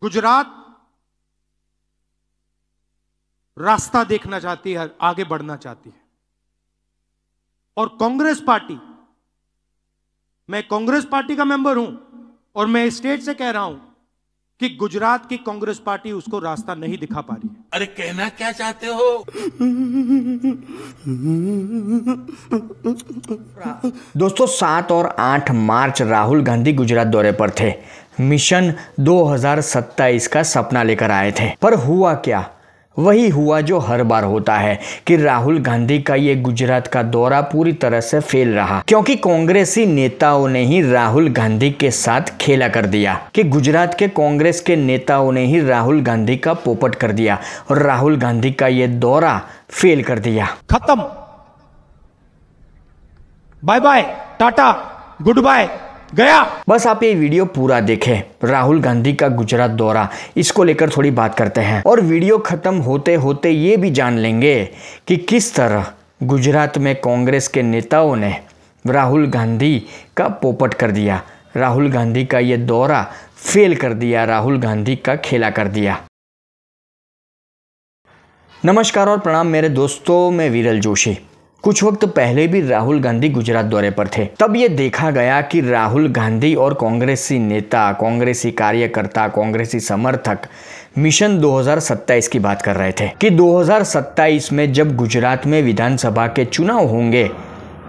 गुजरात रास्ता देखना चाहती है, आगे बढ़ना चाहती है। और कांग्रेस पार्टी, मैं कांग्रेस पार्टी का मेंबर हूं और मैं स्टेट से कह रहा हूं कि गुजरात की कांग्रेस पार्टी उसको रास्ता नहीं दिखा पा रही है। अरे कहना क्या चाहते हो? दोस्तों 7 और 8 मार्च राहुल गांधी गुजरात दौरे पर थे। मिशन 2027 का सपना लेकर आए थे, पर हुआ क्या? वही हुआ जो हर बार होता है कि राहुल गांधी का ये गुजरात का दौरा पूरी तरह से फेल रहा, क्योंकि कांग्रेसी नेताओं ने ही राहुल गांधी के साथ खेला कर दिया कि गुजरात के कांग्रेस के नेताओं ने ही राहुल गांधी का पोपट कर दिया और राहुल गांधी का ये दौरा फेल कर दिया। खत्म, bye bye, tata, good bye, गया। बस आप ये वीडियो पूरा देखें। राहुल गांधी का गुजरात दौरा, इसको लेकर थोड़ी बात करते हैं और वीडियो खत्म होते होते ये भी जान लेंगे कि किस तरह गुजरात में कांग्रेस के नेताओं ने राहुल गांधी का पोपट कर दिया, राहुल गांधी का ये दौरा फेल कर दिया, राहुल गांधी का खेला कर दिया। नमस्कार और प्रणाम मेरे दोस्तों, मैं विरल जोशी। कुछ वक्त पहले भी राहुल गांधी गुजरात दौरे पर थे। तब ये देखा गया कि राहुल गांधी और कांग्रेसी नेता, कांग्रेसी कार्यकर्ता, कांग्रेसी समर्थक मिशन 2027 की बात कर रहे थे कि 2027 में जब गुजरात में विधानसभा के चुनाव होंगे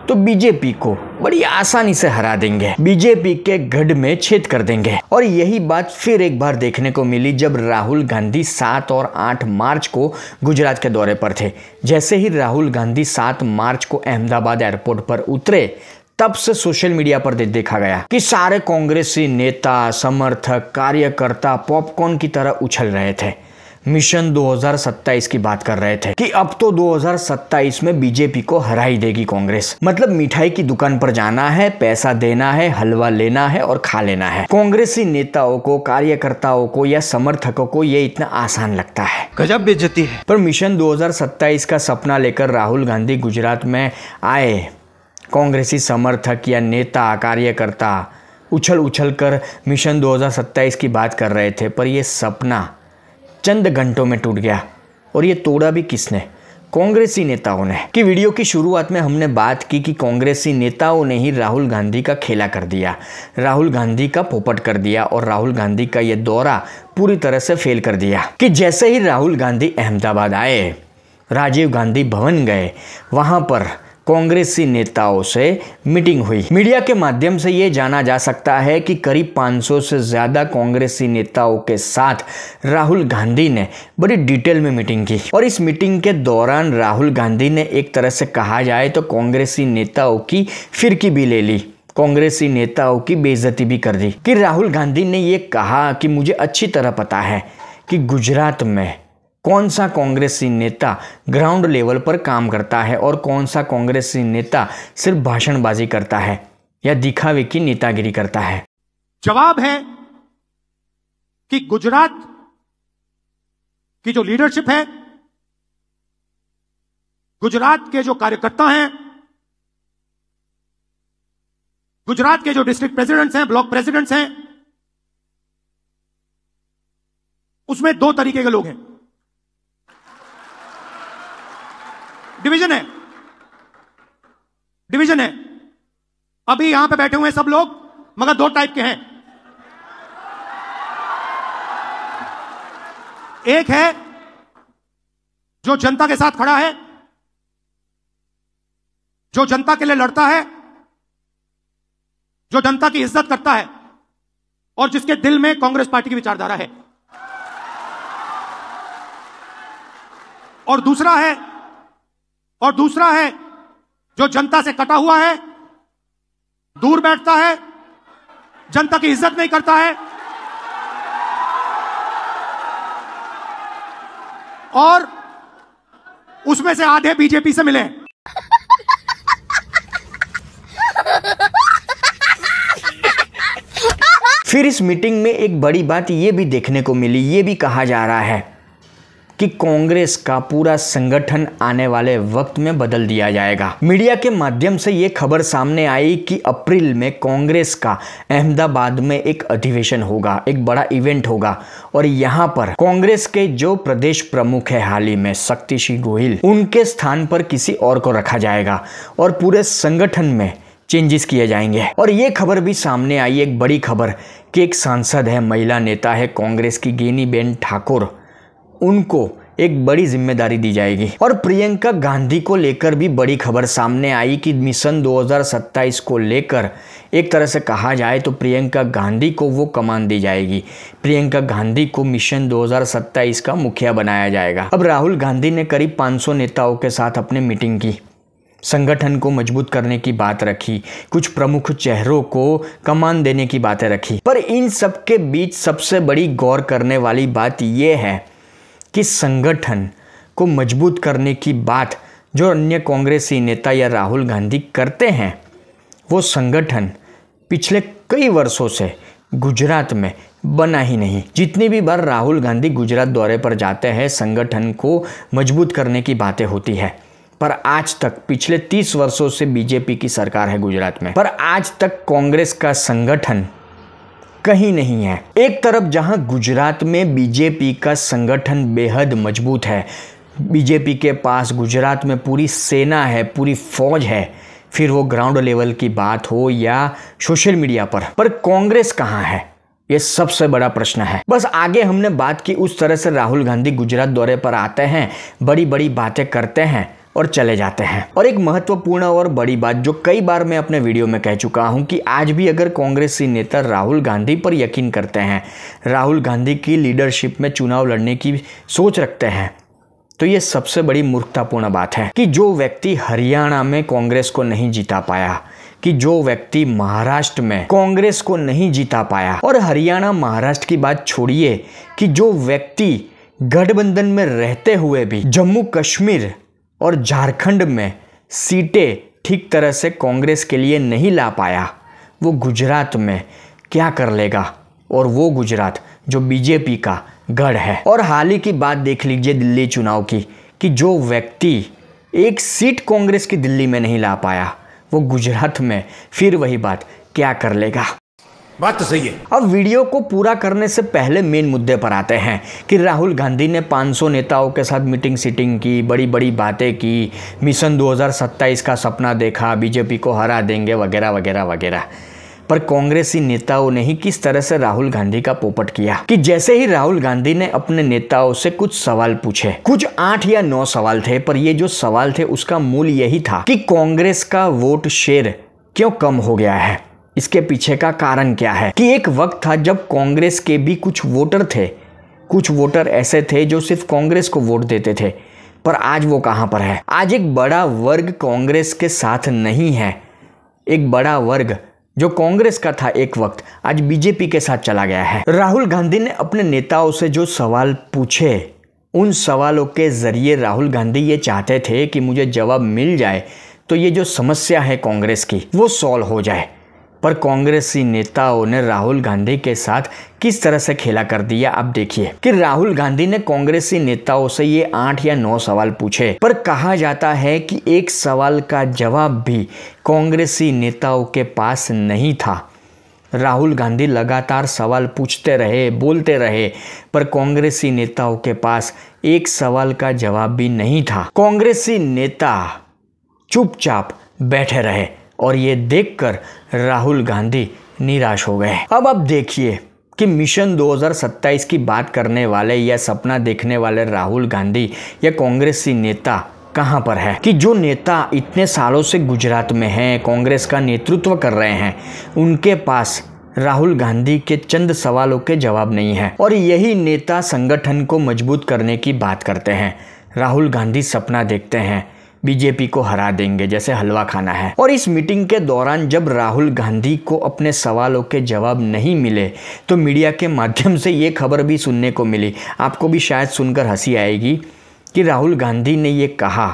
तो बीजेपी को बड़ी आसानी से हरा देंगे, बीजेपी के गढ़ में छेद कर देंगे। और यही बात फिर एक बार देखने को मिली जब राहुल गांधी 7 और 8 मार्च को गुजरात के दौरे पर थे। जैसे ही राहुल गांधी 7 मार्च को अहमदाबाद एयरपोर्ट पर उतरे, तब से सोशल मीडिया पर देखा गया कि सारे कांग्रेसी नेता, समर्थक, कार्यकर्ता पॉपकॉर्न की तरह उछल रहे थे। मिशन 2027 की बात कर रहे थे कि अब तो 2027 में बीजेपी को हरा ही देगी कांग्रेस। मतलब मिठाई की दुकान पर जाना है, पैसा देना है, हलवा लेना है और खा लेना है। कांग्रेसी नेताओं को, कार्यकर्ताओं को या समर्थकों को ये इतना आसान लगता है। गजब बेइज्जती है। पर मिशन 2027 का सपना लेकर राहुल गांधी गुजरात में आए। कांग्रेसी समर्थक या नेता, कार्यकर्ता उछल उछल कर मिशन 2027 की बात कर रहे थे, पर यह सपना चंद घंटों में टूट गया। और ये तोड़ा भी किसने? कांग्रेसी नेताओं ने। कि वीडियो की शुरुआत में हमने बात की कि कांग्रेसी नेताओं ने ही राहुल गांधी का खेला कर दिया, राहुल गांधी का पोपट कर दिया और राहुल गांधी का ये दौरा पूरी तरह से फेल कर दिया। कि जैसे ही राहुल गांधी अहमदाबाद आए, राजीव गांधी भवन गए, वहां पर कांग्रेसी नेताओं से मीटिंग हुई। मीडिया के माध्यम से ये जाना जा सकता है कि करीब 500 से ज्यादा कांग्रेसी नेताओं के साथ राहुल गांधी ने बड़ी डिटेल में मीटिंग की। और इस मीटिंग के दौरान राहुल गांधी ने एक तरह से कहा जाए तो कांग्रेसी नेताओं की फिरकी भी ले ली, कांग्रेसी नेताओं की बेइज्जती भी कर दी। कि राहुल गांधी ने ये कहा कि मुझे अच्छी तरह पता है कि गुजरात में कौन सा कांग्रेसी नेता ग्राउंड लेवल पर काम करता है और कौन सा कांग्रेसी नेता सिर्फ भाषणबाजी करता है या दिखावे की नेतागिरी करता है। जवाब है कि गुजरात की जो लीडरशिप है, गुजरात के जो कार्यकर्ता हैं, गुजरात के जो डिस्ट्रिक्ट प्रेसिडेंट्स हैं, ब्लॉक प्रेसिडेंट्स हैं, उसमें 2 तरीके के लोग हैं। डिवीजन है, डिवीजन है। अभी यहां पे बैठे हुए हैं सब लोग, मगर 2 टाइप के हैं। एक है जो जनता के साथ खड़ा है, जो जनता के लिए लड़ता है, जो जनता की इज्जत करता है और जिसके दिल में कांग्रेस पार्टी की विचारधारा है। और दूसरा है जो जनता से कटा हुआ है, दूर बैठता है, जनता की इज्जत नहीं करता है और उसमें से आधे बीजेपी से मिले। फिर इस मीटिंग में एक बड़ी बात ये भी देखने को मिली, ये भी कहा जा रहा है कि कांग्रेस का पूरा संगठन आने वाले वक्त में बदल दिया जाएगा। मीडिया के माध्यम से ये खबर सामने आई कि अप्रैल में कांग्रेस का अहमदाबाद में एक अधिवेशन होगा, एक बड़ा इवेंट होगा और यहाँ पर कांग्रेस के जो प्रदेश प्रमुख है हाल ही में शक्ति सिंह गोहिल, उनके स्थान पर किसी और को रखा जाएगा और पूरे संगठन में चेंजेस किए जाएंगे। और ये खबर भी सामने आई, एक बड़ी खबर, कि एक सांसद है, महिला नेता है कांग्रेस की गेनीबेन ठाकुर, उनको एक बड़ी जिम्मेदारी दी जाएगी। और प्रियंका गांधी को लेकर भी बड़ी खबर सामने आई कि मिशन 2027 को लेकर एक तरह से कहा जाए तो प्रियंका गांधी को वो कमान दी जाएगी। प्रियंका गांधी को मिशन 2027 का मुखिया बनाया जाएगा। अब राहुल गांधी ने करीब 500 नेताओं के साथ अपनी मीटिंग की, संगठन को मजबूत करने की बात रखी, कुछ प्रमुख चेहरों को कमान देने की बातें रखी। पर इन सब के बीच सबसे बड़ी गौर करने वाली बात यह है कि संगठन को मजबूत करने की बात जो अन्य कांग्रेसी नेता या राहुल गांधी करते हैं, वो संगठन पिछले कई वर्षों से गुजरात में बना ही नहीं। जितनी भी बार राहुल गांधी गुजरात दौरे पर जाते हैं, संगठन को मजबूत करने की बातें होती है, पर आज तक पिछले 30 वर्षों से बीजेपी की सरकार है गुजरात में, पर आज तक कांग्रेस का संगठन कहीं नहीं है। एक तरफ जहां गुजरात में बीजेपी का संगठन बेहद मजबूत है, बीजेपी के पास गुजरात में पूरी सेना है, पूरी फौज है, फिर वो ग्राउंड लेवल की बात हो या सोशल मीडिया पर कांग्रेस कहाँ है, ये सबसे बड़ा प्रश्न है। बस आगे हमने बात की उस तरह से राहुल गांधी गुजरात दौरे पर आते हैं, बड़ी बड़ी बातें करते हैं और चले जाते हैं। और एक महत्वपूर्ण और बड़ी बात जो कई बार मैं अपने वीडियो में कह चुका हूं कि आज भी अगर कांग्रेसी नेता राहुल गांधी पर यकीन करते हैं, राहुल गांधी की लीडरशिप में चुनाव लड़ने की सोच रखते हैं, तो ये सबसे बड़ी मूर्खतापूर्ण बात है कि जो व्यक्ति हरियाणा में कांग्रेस को नहीं जिता पाया, कि जो व्यक्ति महाराष्ट्र में कांग्रेस को नहीं जिता पाया, और हरियाणा महाराष्ट्र की बात छोड़िए, कि जो व्यक्ति गठबंधन में रहते हुए भी जम्मू कश्मीर और झारखंड में सीटें ठीक तरह से कांग्रेस के लिए नहीं ला पाया, वो गुजरात में क्या कर लेगा। और वो गुजरात जो बीजेपी का गढ़ है। और हाल ही की बात देख लीजिए दिल्ली चुनाव की, कि जो व्यक्ति एक सीट कांग्रेस की दिल्ली में नहीं ला पाया, वो गुजरात में फिर वही बात क्या कर लेगा। बात तो सही है। अब वीडियो को पूरा करने से पहले मेन मुद्दे पर आते हैं कि राहुल गांधी ने 500 नेताओं के साथ मीटिंग सीटिंग की, बड़ी बड़ी बातें की, मिशन 2027 का सपना देखा, बीजेपी को हरा देंगे वगैरह वगैरह वगैरह। पर कांग्रेसी नेताओं ने ही किस तरह से राहुल गांधी का पोपट किया कि जैसे ही राहुल गांधी ने अपने नेताओं से कुछ सवाल पूछे, कुछ 8 या 9 सवाल थे, पर ये जो सवाल थे उसका मूल यही था कि कांग्रेस का वोट शेयर क्यों कम हो गया है, इसके पीछे का कारण क्या है। कि एक वक्त था जब कांग्रेस के भी कुछ वोटर थे, कुछ वोटर ऐसे थे जो सिर्फ कांग्रेस को वोट देते थे, पर आज वो कहां पर है। आज एक बड़ा वर्ग कांग्रेस के साथ नहीं है, एक बड़ा वर्ग जो कांग्रेस का था एक वक्त, आज बीजेपी के साथ चला गया है। राहुल गांधी ने अपने नेताओं से जो सवाल पूछे, उन सवालों के जरिए राहुल गांधी ये चाहते थे कि मुझे जवाब मिल जाए तो ये जो समस्या है कांग्रेस की वो सॉल्व हो जाए। पर कांग्रेसी नेताओं ने राहुल गांधी के साथ किस तरह से खेला कर दिया। अब देखिए कि राहुल गांधी ने कांग्रेसी नेताओं से ये 8 या 9 सवाल पूछे, पर कहा जाता है कि एक सवाल का जवाब भी कांग्रेसी नेताओं के पास नहीं था। राहुल गांधी लगातार सवाल पूछते रहे, बोलते रहे, पर कांग्रेसी नेताओं के पास एक सवाल का जवाब भी नहीं था। कांग्रेसी नेता चुपचाप बैठे रहे और ये देखकर राहुल गांधी निराश हो गए। अब आप देखिए कि मिशन 2027 की बात करने वाले या सपना देखने वाले राहुल गांधी या कांग्रेसी नेता कहां पर है। कि जो नेता इतने सालों से गुजरात में हैं, कांग्रेस का नेतृत्व कर रहे हैं, उनके पास राहुल गांधी के चंद सवालों के जवाब नहीं है। और यही नेता संगठन को मजबूत करने की बात करते हैं। राहुल गांधी सपना देखते हैं बीजेपी को हरा देंगे, जैसे हलवा खाना है। और इस मीटिंग के दौरान जब राहुल गांधी को अपने सवालों के जवाब नहीं मिले तो मीडिया के माध्यम से ये खबर भी सुनने को मिली, आपको भी शायद सुनकर हंसी आएगी, कि राहुल गांधी ने ये कहा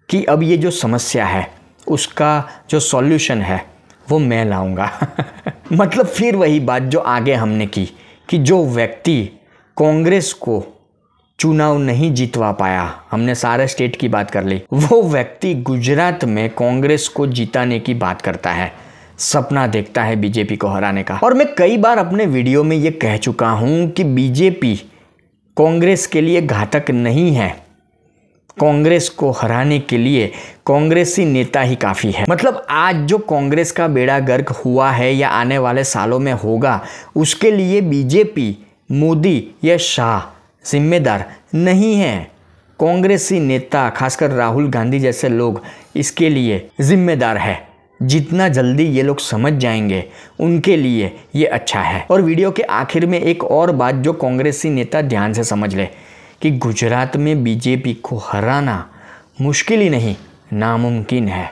कि अब ये जो समस्या है उसका जो सॉल्यूशन है वो मैं लाऊंगा। मतलब फिर वही बात जो आगे हमने की कि जो व्यक्ति कांग्रेस को चुनाव नहीं जीतवा पाया, हमने सारे स्टेट की बात कर ली, वो व्यक्ति गुजरात में कांग्रेस को जिताने की बात करता है, सपना देखता है बीजेपी को हराने का। और मैं कई बार अपने वीडियो में ये कह चुका हूं कि बीजेपी कांग्रेस के लिए घातक नहीं है, कांग्रेस को हराने के लिए कांग्रेसी नेता ही काफ़ी है। मतलब आज जो कांग्रेस का बेड़ा गर्क हुआ है या आने वाले सालों में होगा, उसके लिए बीजेपी, मोदी या शाह जिम्मेदार नहीं है। कांग्रेसी नेता, खासकर राहुल गांधी जैसे लोग इसके लिए जिम्मेदार है। जितना जल्दी ये लोग समझ जाएंगे उनके लिए ये अच्छा है। और वीडियो के आखिर में एक और बात जो कांग्रेसी नेता ध्यान से समझ ले कि गुजरात में बीजेपी को हराना मुश्किल ही नहीं, नामुमकिन है।